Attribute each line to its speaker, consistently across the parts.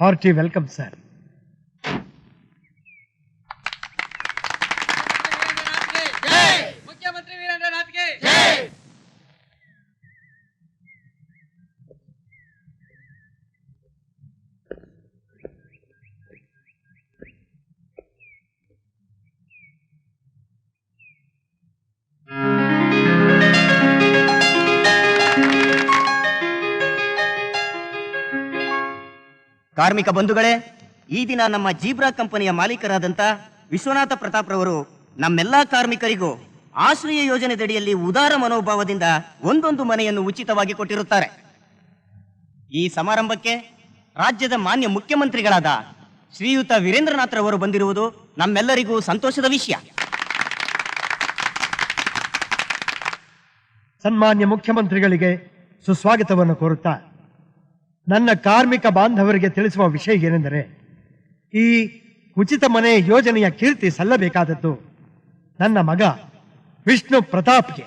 Speaker 1: Hearty welcome, sir.
Speaker 2: ಮುಖ್ಯಮಂತ್ರಿ ವೀರೇಂದ್ರನಾಥ್ಗೆ ಜೈ.
Speaker 3: ಕಾರ್ಮಿಕ ಬಂಧುಗಳೇ, ಈ ದಿನ ನಮ್ಮ ಜೀಬ್ರಾ ಕಂಪನಿಯ ಮಾಲೀಕರಾದಂತ ವಿಶ್ವನಾಥ ಪ್ರತಾಪ್ ರವರು ನಮ್ಮೆಲ್ಲಾ ಕಾರ್ಮಿಕರಿಗೂ ಆಶ್ರಯ ಯೋಜನೆದಡಿಯಲ್ಲಿ ಉದಾರ ಮನೋಭಾವದಿಂದ ಒಂದೊಂದು ಮನೆಯನ್ನು ಉಚಿತವಾಗಿ ಕೊಟ್ಟಿರುತ್ತಾರೆ. ಈ ಸಮಾರಂಭಕ್ಕೆ ರಾಜ್ಯದ ಮಾನ್ಯ ಮುಖ್ಯಮಂತ್ರಿಗಳಾದ ಶ್ರೀಯುತ ವೀರೇಂದ್ರನಾಥ್ ರವರು ಬಂದಿರುವುದು ನಮ್ಮೆಲ್ಲರಿಗೂ ಸಂತೋಷದ ವಿಷಯ.
Speaker 1: ಸನ್ಮಾನ್ಯ ಮುಖ್ಯಮಂತ್ರಿಗಳಿಗೆ ಸುಸ್ವಾಗತವನ್ನು ಕೋರುತ್ತಾ ನನ್ನ ಕಾರ್ಮಿಕ ಬಾಂಧವರಿಗೆ ತಿಳಿಸುವ ವಿಷಯ ಏನೆಂದರೆ, ಈ ಉಚಿತ ಮನೆ ಯೋಜನೆಯ ಕೀರ್ತಿ ಸಲ್ಲಬೇಕಾದದ್ದು ನನ್ನ ಮಗ ವಿಷ್ಣು ಪ್ರತಾಪ್ಗೆ.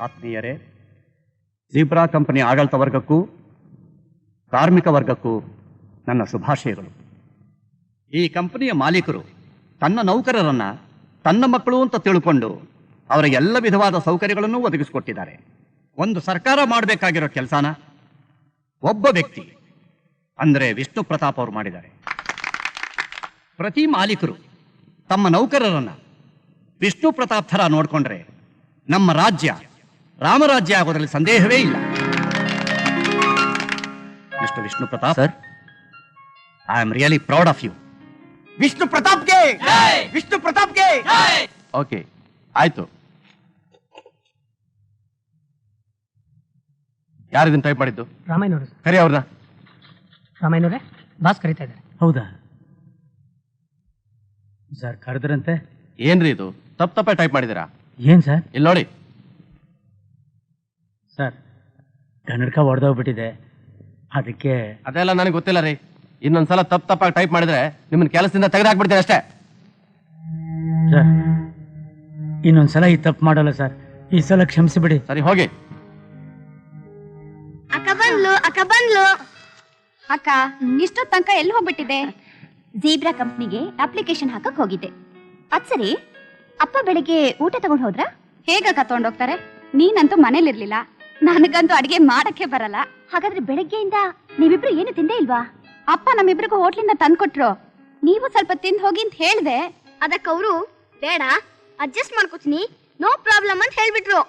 Speaker 4: ಆತ್ಮೀಯರೇ, ಜೀಬ್ರಾ ಕಂಪನಿ ಆಡಳಿತ ವರ್ಗಕ್ಕೂ ಕಾರ್ಮಿಕ ವರ್ಗಕ್ಕೂ ನನ್ನ ಶುಭಾಶಯಗಳು. ಈ ಕಂಪನಿಯ ಮಾಲೀಕರು ತನ್ನ ನೌಕರರನ್ನ ತನ್ನ ಮಕ್ಕಳು ಅಂತ ತಿಳ್ಕೊಂಡು ಅವರ ಎಲ್ಲ ವಿಧವಾದ ಸೌಕರ್ಯಗಳನ್ನು ಒದಗಿಸಿಕೊಟ್ಟಿದ್ದಾರೆ. ಒಂದು ಸರ್ಕಾರ ಮಾಡಬೇಕಾಗಿರೋ ಕೆಲಸನ ಒಬ್ಬ ವ್ಯಕ್ತಿ ಅಂದರೆ ವಿಷ್ಣು ಪ್ರತಾಪ್ ಅವರು ಮಾಡಿದ್ದಾರೆ. ಪ್ರತಿ ಮಾಲೀಕರು ತಮ್ಮ ನೌಕರರನ್ನ ವಿಷ್ಣು ಪ್ರತಾಪ್ ಥರ ನೋಡಿಕೊಂಡ್ರೆ ನಮ್ಮ ರಾಜ್ಯ ರಾಮರಾಜ್ಯ ಆಗೋದ್ರಲ್ಲಿ ಸಂದೇಹವೇ ಇಲ್ಲ. Mister Vishnu Pratap sir, I am really proud of you.
Speaker 3: Vishnu ಪ್ರತಾಪ್ಗೆ, ವಿಷ್ಣು ಪ್ರತಾಪ್ಗೆ.
Speaker 4: ಓಕೆ, ಆಯ್ತು. ಯಾರು ಇದನ್ನ ಟೈಪ್ ಮಾಡಿದ್ದು?
Speaker 5: ರಾಮಾಯಣವ್ರು.
Speaker 4: ಕರಿ ಅವ್ರನ್ನ.
Speaker 5: ರಾಮಾಯಣವ್ರೆ, ಬಾಸ್ ಕರೀತಾ ಇದ್ದಾರೆ.
Speaker 1: ಹೌದಾ ಸರ್? ಕರೆದ್ರಂತೆ.
Speaker 4: ಏನ್ರಿ ಇದು ತಪ್ಪೇ ಟೈಪ್ ಮಾಡಿದ್ದೀರಾ?
Speaker 1: ಏನ್ ಸರ್?
Speaker 4: ಇಲ್ಲಿ ನೋಡಿ
Speaker 1: ಸರ್, ಕನ್ನಡಕ ಹೊಡೆದೋಗ್ಬಿಟ್ಟಿದೆ, ಅದಕ್ಕೆ.
Speaker 4: ಅದೆಲ್ಲ ನನಗೆ ಗೊತ್ತಿಲ್ಲ ರೀ. ಇನ್ನೊಂದ್ಸಲ ತಪ್ಪಾಗಿ ಟೈಪ್ ಮಾಡಿದ್ರೆ ನಿಮ್ಮನ್ನ ಕೆಲಸದಿಂದ ತೆಗೆದಾಕ್ಬಿಡ್ತೀನಿ ಅಷ್ಟೇ.
Speaker 1: ಸರ್, ಇನ್ನೊಂದ್ಸಲ ಈ ತಪ್ಪು ಮಾಡಲ್ಲ ಸರ್, ಈ ಸಲ ಕ್ಷಮಿಸಿಬಿಡಿ.
Speaker 4: ಸರಿ, ಹೋಗಿ.
Speaker 6: ಅಕ್ಕ ಬಂದ್ಲು. ಅಕ್ಕ, ಇಷ್ಟೊತ್ತು ತನಕ ಎಲ್ಲಿ ಹೋಗ್ಬಿಟ್ಟಿದೆ? ಜೀಬ್ರಾ ಕಂಪ್ನಿಗೆ ಅಪ್ಲಿಕೇಶನ್ ಹಾಕಕ್ ಹೋಗಿದ್ದೆ. ಅದ್ ಸರಿ, ಅಪ್ಪ ಬೆಳಿಗ್ಗೆ ಊಟ ತಗೊಂಡ್ ಹೋದ್ರ? ಹೇಗಕ್ಕ ತಗೊಂಡೋಗ್ತಾರೆ? ನೀನಂತೂ ಮನೇಲಿರ್ಲಿಲ್ಲ, ನನಗಂತೂ ಅಡಿಗೆ ಮಾಡಕ್ಕೆ ಬರಲ್ಲ. ಹಾಗಾದ್ರೆ ಬೆಳಗ್ಗೆಯಿಂದ ನೀವಿಬ್ರು ಏನು ತಿಂದೇ ಇಲ್ವಾ? ಅಪ್ಪ ನಮ್ಮಿಬ್ರಿಗೂ ಹೋಟ್ಲಿಂದ ತಂದ್ಕೊಟ್ರು, ನೀವು ಸ್ವಲ್ಪ ತಿಂದು ಹೋಗಿ ಅಂತ ಹೇಳ್ದೆ. ಅದಕ್ಕೆ ಅವರು ಬೇಡ, ಅಡ್ಜಸ್ಟ್ ಮಾಡ್ಕೋತೀನಿ, ನೋ ಪ್ರಾಬ್ಲಮ್ ಅಂತ ಹೇಳ್ಬಿಟ್ರು.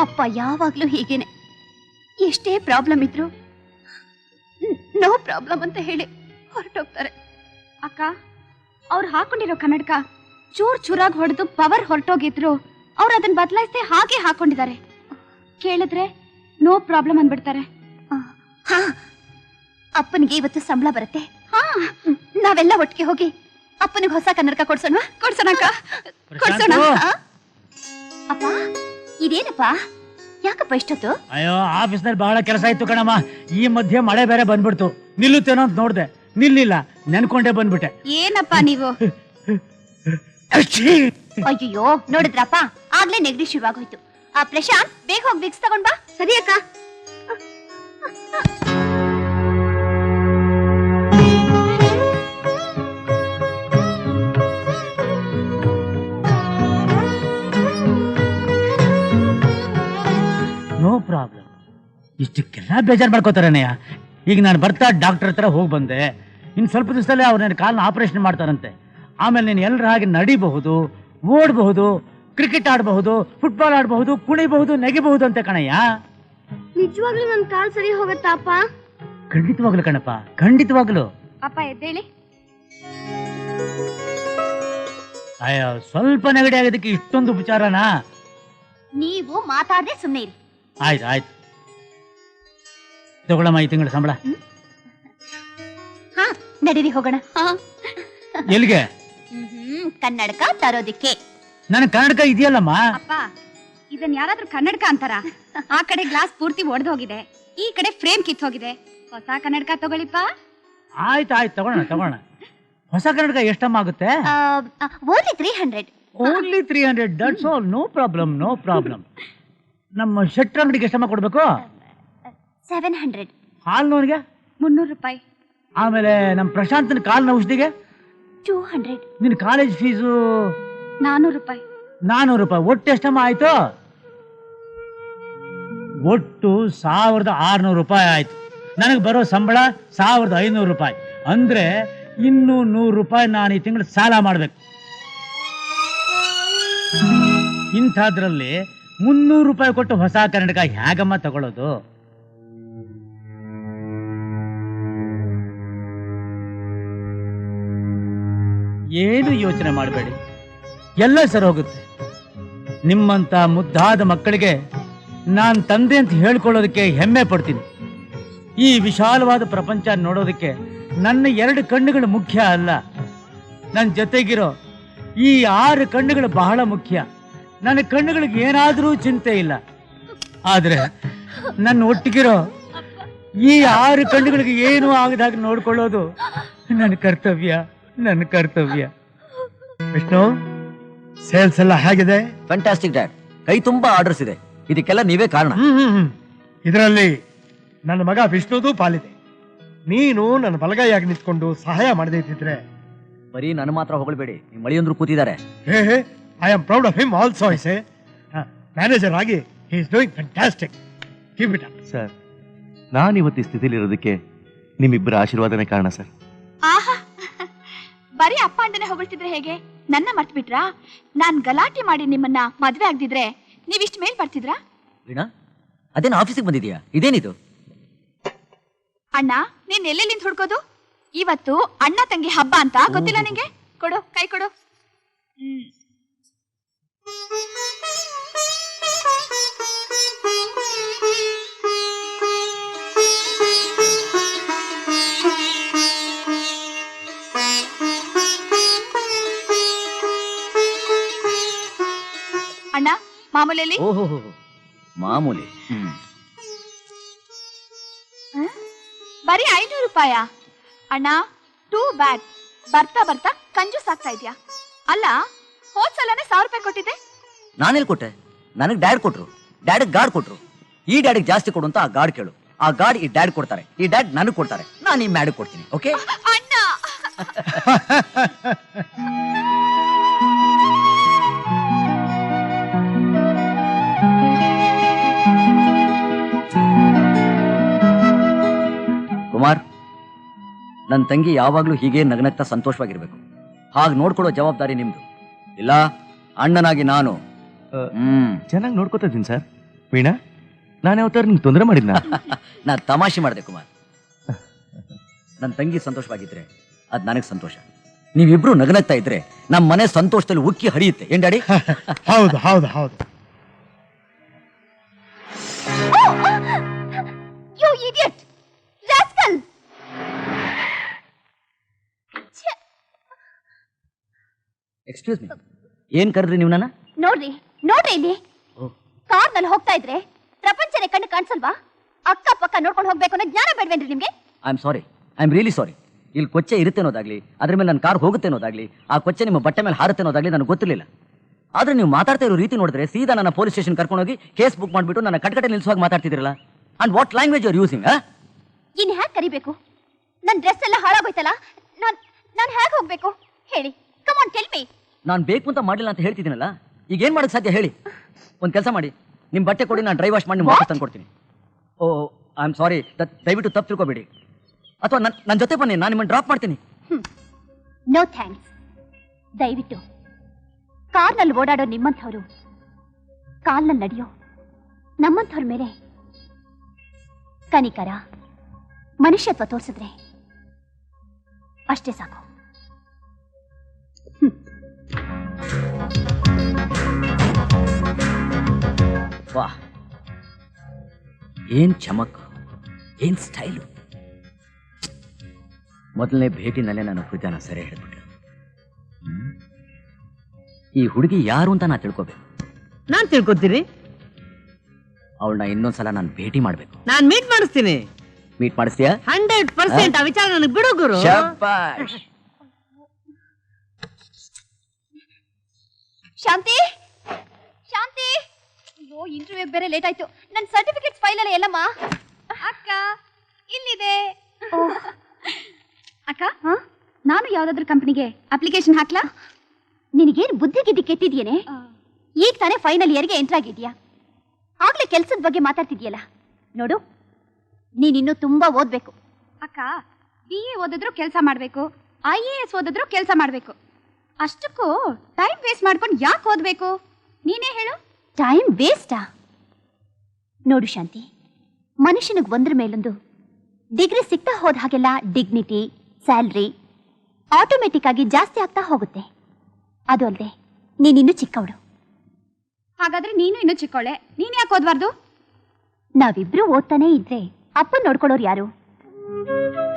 Speaker 6: ಅಪ್ಪ ಯಾವಾಗ್ಲೂ ಹೀಗೇನೆ, ಎಷ್ಟೇ ಪ್ರಾಬ್ಲಮ್ ಇದ್ರು ನೋ ಪ್ರಾಬ್ಲಮ್ ಅಂತ ಹೇಳಿ ಹೊರಟೋಗ್ತಾರೆ. ಅಕ್ಕ, ಅವ್ರು ಹಾಕೊಂಡಿರೋ ಕನ್ನಡಕ ಚೂರ್ ಚೂರಾಗಿ ಹೊಡೆದು ಪವರ್ ಹೊರಟೋಗಿದ್ರು ಅವ್ರು ಅದನ್ನ ಬದಲಾಯಿಸಿ ಹಾಗೆ ಹಾಕೊಂಡಿದ್ದಾರೆ. ಕೇಳಿದ್ರೆ ನೋ ಪ್ರಾಬ್ಲಮ್ ಅಂದ್ಬಿಡ್ತಾರೆ. ಅಪ್ಪನಿಗೆ ಇವತ್ತು ಸಂಬಳ ಬರುತ್ತೆ, ನಾವೆಲ್ಲ ಒಟ್ಟಿಗೆ ಹೋಗಿ ಅಪ್ಪನಿಗೆ ಹೊಸ ಕನ್ನಡಕ ಕೊಡ್ಸೋಣ. ಕೊಡ್ಸೋಣ. ಅಪ್ಪ, ಇದೇನಪ್ಪ? ಯಾಕಪ್ಪ ಇಷ್ಟೊತ್ತು?
Speaker 1: ಅಯ್ಯೋ, ಆಫೀಸ್ನಲ್ಲಿ ಬಹಳ ಕೆಲಸ ಇತ್ತು ಕಣಮ್ಮ. ಈ ಮಧ್ಯೆ ಮಳೆ ಬೇರೆ ಬಂದ್ಬಿಡ್ತು, ನಿಲ್ಲುತ್ತೇನೋ ಅಂತ ನೋಡ್ದೆ, ನಿಲ್ಲಿಲ್ಲ, ನೆನ್ಕೊಂಡೇ ಬಂದ್ಬಿಟ್ಟೆ.
Speaker 6: ಏನಪ್ಪ ನೀವು? ಅಯ್ಯೋ, ನೋಡಿದ್ರಪ್ಪ, ಆಗ್ಲೇ ನೆಗಡಿ ಶುರುವಾಗೋಯ್ತು. ಆ ಪ್ರಶಾಂತ್, ಬೇಗ ಹೋಗಿ ವಿಕ್ಸ್ ತಗೊಂಡ್ ಬಾ. ಸರಿ ಅಕ್ಕ.
Speaker 1: No problem. ಇಷ್ಟಕ್ಕೆಲ್ಲ ಬೇಜಾರು ಮಾಡ್ಕೋತಾರಣ್ಣಯ್ಯ. ಈಗ ನಾನು ಬರ್ತಾ ಡಾಕ್ಟರ್ ಹತ್ರ ಹೋಗಿ ಬಂದೆ, ಇನ್ನು ಸ್ವಲ್ಪ ದಿವಸದಲ್ಲೇ ಅವ್ರು ನನ್ನ ಕಾಲನ್ನ ಆಪರೇಷನ್ ಮಾಡ್ತಾರಂತೆ. ಆಮೇಲೆ ನೀನು ಎಲ್ಲರ ಹಾಗೆ ನಡಿಬಹುದು, ಓಡಬಹುದು, ಕ್ರಿಕೆಟ್ ಆಡಬಹುದು, ಫುಟ್ಬಾಲ್ ಆಡಬಹುದು, ಕುಣಿಬಹುದು, ನೆಗೆಬಹುದು ಅಂತ ಕಣಯ್ಯ.
Speaker 6: ನಿಜವಾಗ್ಲೂ ನನ್ ಕಾಲ್ ಸರಿ ಹೋಗತ್ತಾ ಅಪ್ಪ?
Speaker 1: ಖಂಡಿತವಾಗ್ಲು ಕಣಪ್ಪ, ಖಂಡಿತವಾಗ್ಲು.
Speaker 6: ಅಪ್ಪ ಎದ್ದೇಳಿ.
Speaker 1: ಅಯ್ಯೋ, ಸ್ವಲ್ಪ ನೆಗಡಿ ಆಗೋದಕ್ಕೆ ಇಷ್ಟೊಂದು ಉಪಚಾರನಾ?
Speaker 6: ನೀವು ಮಾತಾಡದೆ ಸುಮ್ಮನೆ ಇರಿ.
Speaker 1: ಆಯ್ತು ಆಯ್ತು, ತಗೊಳಮ್ಮ ಈ ತಿಂಗಳ ಸಂಬಳ.
Speaker 6: ನಡೀರಿ ಹೋಗೋಣ.
Speaker 1: ಎಲ್ಲಿಗೆ?
Speaker 6: ಕನ್ನಡಕ ತರೋದಿಕ್ಕೆ.
Speaker 1: ನನ್ನ ಕನ್ನಡಕ ಇದೆಯಲ್ಲಮ್ಮ.
Speaker 6: ಅಪ್ಪ ಇದನ್ ಯಾರಾದ್ರೂ ಕನ್ನಡಕ ಅಂತಾರ? ಆ ಕಡೆ ಗ್ಲಾಸ್ ಪೂರ್ತಿ ಒಡೆದು ಹೋಗಿದೆ, ಈ ಕಡೆ ಫ್ರೇಮ್ ಕಿತ್ ಹೋಗಿದೆ. ಹೊಸ ಕನ್ನಡಕ ತಗೊಳ್ಳಿಪ್ಪ.
Speaker 1: ಆಯ್ತು ತಗೋಣ. ಹೊಸ ಕನ್ನಡಕ ಎಷ್ಟಮ್ಮ ಆಗುತ್ತೆ?
Speaker 6: Only 300.
Speaker 1: Only 300. That's all. No problem. ನಮ್ಮ ಶೆಟ್ರ್ ಅಂಗಡಿಗೆ ಎಷ್ಟಮ್ಮ ಕೊಡ್ಬೇಕು?
Speaker 6: 700.
Speaker 1: ಹಾಲ್ನವನಿಗೆ
Speaker 6: 300 ರೂಪಾಯಿ.
Speaker 1: ಆಮೇಲೆ ನಮ್ಮ ಪ್ರಶಾಂತನ ಕಾಲಿನ ಔಷಧಿಗೆ
Speaker 6: 200.
Speaker 1: ನಿನ್ನ ಕಾಲೇಜ್ ಫೀಸು
Speaker 6: 400 ರೂಪಾಯಿ.
Speaker 1: 400 ರೂಪಾಯಿ. ಒಟ್ಟು ಎಷ್ಟಮ್ಮ ಆಯ್ತು? ಒಟ್ಟು 1600 ರೂಪಾಯಿ ಆಯ್ತು. ನನಗೆ ಬರೋ ಸಂಬಳ 1500 ರೂಪಾಯಿ. ಅಂದ್ರೆ ಇನ್ನೂ 100 ರೂಪಾಯಿ ನಾನು ಈ ತಿಂಗಳು ಸಾಲ ಮಾಡ್ಬೇಕು. ಇಂಥದ್ರಲ್ಲಿ 300 ರೂಪಾಯಿ ಕೊಟ್ಟು ಹೊಸ ಕನ್ನಡಕ ಹೇಗಮ್ಮ ತಗೊಳ್ಳೋದು? ಏನು ಯೋಚನೆ ಮಾಡಬೇಡಿ, ಎಲ್ಲ ಸರಿ ಹೋಗುತ್ತೆ. ನಿಮ್ಮಂತ ಮುದ್ದಾದ ಮಕ್ಕಳಿಗೆ ನಾನು ತಂದೆ ಅಂತ ಹೇಳ್ಕೊಳ್ಳೋದಕ್ಕೆ ಹೆಮ್ಮೆ ಪಡ್ತೀನಿ. ಈ ವಿಶಾಲವಾದ ಪ್ರಪಂಚ ನೋಡೋದಕ್ಕೆ ನನ್ನ 2 ಕಣ್ಣುಗಳು ಮುಖ್ಯ ಅಲ್ಲ, ನನ್ನ ಜೊತೆಗಿರೋ ಈ 6 ಕಣ್ಣುಗಳು ಬಹಳ ಮುಖ್ಯ. ನನ್ನ ಕಣ್ಣುಗಳಿಗೆ ಏನಾದರೂ ಚಿಂತೆ ಇಲ್ಲ, ಆದ್ರೆ ನನ್ನ ಒಟ್ಟಿಗಿರೋ ಈ 6 ಕಣ್ಣುಗಳಿಗೆ ಏನೂ ಆಗದಾಗ ನೋಡ್ಕೊಳ್ಳೋದು ನನ್ನ ಕರ್ತವ್ಯ.
Speaker 7: ವಿಷ್ಣು, ಸೇಲ್ಸ್ ಎಲ್ಲ ಹೇಗಿದೆ?
Speaker 8: Fantastic dad. ಕೈ ತುಂಬಾ ಆರ್ಡರ್ಸ್ ಇದೆ, ಇದಕ್ಕೆಲ್ಲ ನೀವೇ ಕಾರಣ.
Speaker 7: ಇದರಲ್ಲಿ ನನ್ನ ಮಗ ವಿಷ್ಣುದು ಪಾಲಿದೆ. ನೀನು ನನ್ನ ಬಲಗೈಯಾಗಿ ನಿಂತ್ಕೊಂಡು ಸಹಾಯ ಮಾಡದೇ ಇದ್ದಿದ್ರೆ.
Speaker 8: ಬರೀ ನನ್ನ ಮಾತ್ರ ಹೊಗಳಬೇಡಿ, ನಿಮ್ಮ ಮಳಿಯಂದ್ರು ಕೂತಿದ್ದಾರೆ.
Speaker 7: I am proud of him also. I say manager ಆಗಿ he is doing fantastic. Keep it up.
Speaker 9: Sir, ನಾನು ಇವತ್ತು ಈ ಸ್ಥಿತಿಲಿ ಇರೋದಕ್ಕೆ ನಿಮ್ಮಿಬ್ಬರ ಆಶೀರ್ವಾದನೇ ಕಾರಣ ಸರ್.
Speaker 6: ಆಹಾ, ಬರೀ ಅಪ್ಪ ಅಂಡನೆ ಹೊಗಳ್ತಿದ್ರೆ ಹೇಗೆ? ನನ್ನ ಮರ್ತು ಬಿಟ್ರಾ? ನಾನ್ ಗಲಾಟೆ ಮಾಡಿ ನಿಮ್ಮನ್ನ ಮದ್ವೆ ಆಗ್ದಿದ್ರೆ ನೀವಿಷ್ಟು ಮೇಲ್ ಬರ್ತಿದ್ರಾ?
Speaker 8: ವೀಣಾ, ಅದೇನು ಆಫೀಸಿಗೆ ಬಂದಿದ್ಯಾ? ಇದೇನಿದು?
Speaker 6: ಅಣ್ಣ, ನೀನ್ ಎಲ್ಲೆಲ್ಲಿ ನಿಂತು ಹುಡ್ಕೋದು? ಇವತ್ತು ಅಣ್ಣ ತಂಗಿ ಹಬ್ಬ ಅಂತ ಗೊತ್ತಿಲ್ಲ ನಿಂಗೆ? ಕೊಡು, ಕೈ ಕೊಡು. ಅಣ್ಣ, ಮಾಮೂಲಿಯಲ್ಲಿ
Speaker 8: ಓಹೋ, ಮಾಮೂಲಿ.
Speaker 6: ಬರೀ 500 ರೂಪಾಯ? ಅಣ್ಣ, ಟೂ ಬ್ಯಾಡ್. ಬರ್ತಾ ಬರ್ತಾ ಕಂಜೂಸ್ ಆಗ್ತಾ ಇದ್ಯಾ? ಅಲ್ಲ, ಹೋದ್ಸಲನೇ 1000 ರೂಪಾಯಿ ಕೊಟ್ಟಿದ್ದೆ.
Speaker 8: ನಾನೆಲ್ಲಿ ಕೊಟ್ಟೆ? ನನಗೆ ಡ್ಯಾಡ್ ಕೊಟ್ರು, ಡ್ಯಾಡ್ ಗಾರ್ಡ್ ಕೊಟ್ರು. ಈ ಡ್ಯಾಡಿಗೆ ಜಾಸ್ತಿ ಕೊಡು ಅಂತ ಆ ಗಾರ್ಡ್ ಕೇಳು. ಆ ಗಾರ್ಡ್ ಈ ಡ್ಯಾಡ್ ಕೊಡ್ತಾರೆ, ಈ ಡ್ಯಾಡ್ ನನಗೆ ಕೊಡ್ತಾರೆ, ನಾನು ಈ ಮ್ಯಾಡ್ ಕೊಡ್ತೀನಿ. ಓಕೆ
Speaker 6: ಅಣ್ಣ?
Speaker 8: ಕುಮಾರ್, ನನ್ನ ತಂಗಿ ಯಾವಾಗ್ಲೂ ಹೀಗೆ ನಗನಗ್ತಾ ಸಂತೋಷವಾಗಿರ್ಬೇಕು. ಹಾಗೆ ನೋಡ್ಕೊಳ್ಳೋ ಜವಾಬ್ದಾರಿ ನಿಮ್ದು. ಇಲ್ಲ, ಅಣ್ಣನಾಗಿ ನಾನು
Speaker 9: ಚೆನ್ನಾಗಿ ನೋಡ್ಕೋತಾ ಇದ್ದೀನಿ ಸರ್. ವೀಣಾ, ನಾನು ಯಾವತ್ತಾರು ನಿಮ್ಗೆ ತೊಂದರೆ ಮಾಡಿದ್ನ?
Speaker 8: ನಾನು ತಮಾಷೆ ಮಾಡಿದೆ ಕುಮಾರ್. ನನ್ನ ತಂಗಿ ಸಂತೋಷವಾಗಿದ್ರೆ ಅದ್ ನನಗೆ ಸಂತೋಷ. ನೀವಿಬ್ರು ನಗನಗ್ತಾ ಇದ್ರೆ ನಮ್ಮ ಮನೆ ಸಂತೋಷದಲ್ಲಿ ಉಕ್ಕಿ ಹರಿಯುತ್ತೆ. ಏನ್ ಡ್ಯಾಡಿ?
Speaker 7: ಹೌದು ಹೌದು ಹೌದು.
Speaker 6: You idiot! Rascal!
Speaker 8: Excuse me, ಏನ್ ಕರೆದ್ರಿ ನೀವು ನನ್ನ?
Speaker 6: ನೋಡ್ರಿ ಇಲ್ಲಿ ಕಾರ್ನಲ್ಲಿ ಹೋಗ್ತಾ ಇದ್ರೆ ಪ್ರಪಂಚನೇ ಕಣ್ಣು ಕಾಣಿಸಲ್ವಾ? ಅಕ್ಕ ಪಕ್ಕ ನೋಡ್ಕೊಂಡು ಹೋಗ್ಬೇಕು ಅನ್ನೋ ಜ್ಞಾನ ಬೇಡವೇನ್ರಿ ನಿಮ್ಗೆ?
Speaker 8: I am sorry, I am really sorry. ಇಲ್ಲಿ ಕೊಚ್ಚೆ ಇರುತ್ತೆ ಅನ್ನೋದಾಗ್ಲಿ, ಅದ್ರ ಮೇಲೆ ನನ್ನ ಕಾರ್ ಹೋಗುತ್ತೆ ಅನ್ನೋದಾಗ್ಲಿ, ಆ ಕೊಚ್ಚೆ ನಿಮ್ಮ ಬಟ್ಟೆ ಮೇಲೆ ಹಾರುತ್ತೆ ಅನ್ನೋದಾಗ್ಲಿ ನನಗೆ ಗೊತ್ತಿರಲಿಲ್ಲ. ಆದ್ರೆ ನೀವು ಮಾತಾಡ್ತಾ ಇರೋ ರೀತಿ ನೋಡಿದ್ರೆ ಸೀದಾ ನನ್ನ ಪೊಲೀಸ್ ಸ್ಟೇಷನ್ ಕರ್ಕೊಂಡೋಗಿ ಕೇಸ್ ಬುಕ್ ಮಾಡಿಬಿಟ್ಟು ನನ್ನ ಕಟ್ಕಟೆ ನಿಲ್ಸುವಾಗ ಮಾತಾಡ್ತಿದ್ರಲ್ಲ. And what language are using?
Speaker 6: ಇನ್ ಹ್ಯಾಕ್ ಕರಿಬೇಕು? ನನ್ನ ಡ್ರೆಸ್ ಎಲ್ಲ ಹಾಳಾಗೋಯ್ತಲ್ಲ, ನಾನು ಹೇಗೆ ಹೋಗ್ಬೇಕು ಹೇಳಿ? Come on tell me.
Speaker 8: ನಾನು ಬೇಕು ಅಂತ ಮಾಡಿಲ್ಲ ಅಂತ ಹೇಳ್ತಿದ್ದೀನಲ್ಲ, ಈಗ ಏನ್ ಮಾಡಕ್ ಸಾಧ್ಯ ಹೇಳಿ? ಒಂದು ಕೆಲಸ ಮಾಡಿ, ನಿಮ್ಮ ಬಟ್ಟೆ ಕೊಡಿ, ನಾನು ಡ್ರೈ ವಾಶ್ ಮಾಡಿ ನಿಮ್ಮ ವಾಪಸ್ ತಂದು ಕೊಡ್ತೀನಿ. ಓ, ಐ ಆಮ್ ಸಾರಿ, ದಯವಿಟ್ಟು ತಪ್ಪು ತಿಳ್ಕೊಬೇಡಿ. ಅಥವಾ ನನ್ನ ಜೊತೆ ಬನ್ನಿ, ನಾನು ನಿಮ್ಮನ್ನು ಡ್ರಾಪ್ ಮಾಡ್ತೀನಿ.
Speaker 6: No thanks. ದಯವಿಟ್ಟು ಕಾರ್ನಲ್ಲಿ ಓಡಾಡೋ ನಿಮ್ಮಂಥವ್ರು ಕಾಲ್ನಲ್ಲಿ ನಡೆಯೋ ನಮ್ಮಂಥವ್ರ ಮೇಲೆ ಕನಿಕರ, ಮನುಷ್ಯತ್ವ ತೋರಿಸಿದ್ರೆ ಅಷ್ಟೇ ಸಾಕು.
Speaker 8: ವಾಹ್, ಏನ್ ಚಮಕ್, ಏನ್ ಸ್ಟೈಲು. ಮೊದಲನೇ ಭೇಟಿನಲ್ಲೇ ನಾನು ಹೃದಯನ ಸೆರೆ ಹಿಡಿದ್ಬಿಟ್ಟೆ. ಈ ಹುಡುಗಿ ಯಾರು ಅಂತ ನಾ ತಿಳ್ಕೊಬೇಕು.
Speaker 10: ನಾನ್ ತಿಳ್ಕೊತೀರಿ.
Speaker 8: ಅವಳನ್ನ ಇನ್ನೊಂದ್ಸಲ ನಾನು ಭೇಟಿ ಮಾಡ್ಬೇಕು.
Speaker 10: ನಾನ್ ಮೀಟ್ ಮಾಡಿಸ್ತೀನಿ.
Speaker 8: ಮೀಟ್ ಮಾಡಿಸ್ತೀಯಾ?
Speaker 10: 100% ಆ ವಿಚಾರ ನನಗೆ ಬಿಡು ಗುರು.
Speaker 8: ಶಬ್ಬಾಷ್.
Speaker 6: ಶಾಂತಿ ಶಾಂತಿ, ಅಯ್ಯೋ ಇಂಟರ್ವ್ಯೂ ಬೇರೆ ಲೇಟ್ ಆಯ್ತು. ನನ್ನ ಸರ್ಟಿಫಿಕೇಟ್ ಫೈಲ್ ಎಲ್ಲ ಎಲ್ಲಮ್ಮ? ಅಕ್ಕ ಇಲ್ಲಿದೆ. ಅಕ್ಕ, ನಾನು ಯಾವ್ದಾದ್ರು ಕಂಪ್ನಿಗೆ ಅಪ್ಲಿಕೇಶನ್ ಹಾಕ್ಲಾ? ನಿನಗೇನು ಬುದ್ಧಿ ಗಿದ್ದಿ ಕೆಟ್ಟಿದ್ಯೇನೆ? ಈಗ ತಾನೇ ಫೈನಲ್ ಇಯರ್ಗೆ ಎಂಟರ್ ಆಗಿದ್ಯಾ, ಆಗ್ಲೇ ಕೆಲ್ಸದ ಬಗ್ಗೆ ಮಾತಾಡ್ತಿದ್ಯಲ್ಲ. ನೋಡು, ನೀನಿನ್ನೂ ತುಂಬಾ ಓದ್ಬೇಕು. ಅಕ್ಕ, BA ಓದಿದ್ರು ಕೆಲಸ ಮಾಡ್ಬೇಕು, IAS ಓದಿದ್ರು ಕೆಲಸ ಮಾಡ್ಬೇಕು. ಅಷ್ಟಕ್ಕೂ ಟೈಮ್ ವೇಸ್ಟ್ ಮಾಡ್ಕೊಂಡು ಯಾಕೆ ಓದ್ಬೇಕು? ನೀನೇ ಹೇಳು. ಟೈಮ್ ವೇಸ್ಟಾ? ನೋಡು ಶಾಂತಿ, ಮನುಷ್ಯನಿಗೆ ಒಂದ್ರ ಮೇಲೊಂದು ಡಿಗ್ರಿ ಸಿಗ್ತಾ ಹೋದ ಹಾಗೆಲ್ಲ ಡಿಗ್ನಿಟಿ, ಸ್ಯಾಲ್ರಿ ಆಟೋಮೆಟಿಕ್ ಆಗಿ ಜಾಸ್ತಿ ಆಗ್ತಾ ಹೋಗುತ್ತೆ. ಅದು ಅಲ್ಲದೆ ನೀನಿನ್ನು ಚಿಕ್ಕವಳು. ಹಾಗಾದ್ರೆ ನೀನು ಇನ್ನು ಚಿಕ್ಕವಳೆ, ನೀನು ಯಾಕೆ ಓದ್ಬಾರ್ದು? ನಾವಿಬ್ರು ಓದ್ತಾನೆ ಇದ್ರೆ ಅಪ್ಪ ನೋಡ್ಕೊಳ್ಳೋರು ಯಾರು?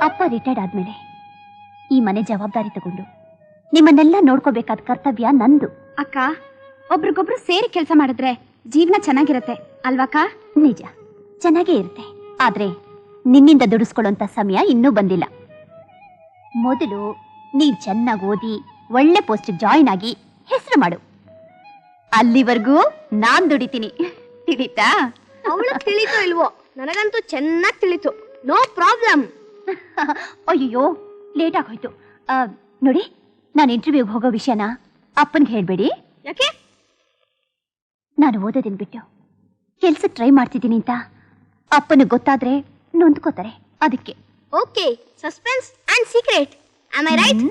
Speaker 6: ಅಪ್ಪ ರಿಟೈರ್ಡ್ ಆದ್ಮೇಲೆ ಈ ಮನೆ ಜವಾಬ್ದಾರಿ ತಗೊಂಡು ನಿಮ್ಮನ್ನೆಲ್ಲ ನೋಡ್ಕೋಬೇಕಾದ ಕರ್ತವ್ಯ ನಂದು. ಅಕ್ಕ, ಒಬ್ರಿಗೊಬ್ರು ಸೇರಿ ಕೆಲಸ ಮಾಡಿದ್ರೆ ಜೀವನ ಚೆನ್ನಾಗಿರತ್ತೆ ಅಲ್ವಾಕ? ನಿಜ, ಚೆನ್ನಾಗೇ ಇರುತ್ತೆ. ಆದ್ರೆ ನಿನ್ನಿಂದ ದುಡಿಸ್ಕೊಳ್ಳೋಂಥ ಸಮಯ ಇನ್ನೂ ಬಂದಿಲ್ಲ. ಮೊದಲು ನೀವ್ ಚೆನ್ನಾಗಿ ಓದಿ ಒಳ್ಳೆ ಪೋಸ್ಟ್ ಜಾಯಿನ್ ಆಗಿ ಹೆಸರು ಮಾಡು. ಅಲ್ಲಿವರೆಗೂ ನಾನ್ ದುಡಿತೀನಿ, ತಿಳಿತಾ?
Speaker 11: ಅವಳು ತಿಳಿತೋ ಇಲ್ವೋ, ನನಗಂತೂ ಚೆನ್ನಾಗಿ ತಿಳಿತು. No problem.
Speaker 6: ಅಯ್ಯೋ, ಲೇಟ್ ಆಗೋಯ್ತು. ನೋಡಿ, ನಾನು ಇಂಟರ್ವ್ಯೂಗೆ ಹೋಗೋ ವಿಷಯನ ಅಪ್ಪನಿಗೆ ಹೇಳ್ಬೇಡಿ.
Speaker 11: ಯಾಕೆ?
Speaker 6: ನಾನು ಓದೋದನ್ ಬಿಟ್ಟು ಕೆಲ್ಸಕ್ಕೆ ಟ್ರೈ ಮಾಡ್ತಿದ್ದೀನಿ ಅಂತ ಅಪ್ಪನಿಗೆ ಗೊತ್ತಾದ್ರೆ ನೊಂದ್ಕೋತಾರೆ, ಅದಕ್ಕೆ.
Speaker 11: Okay, suspense and secret. Am I right?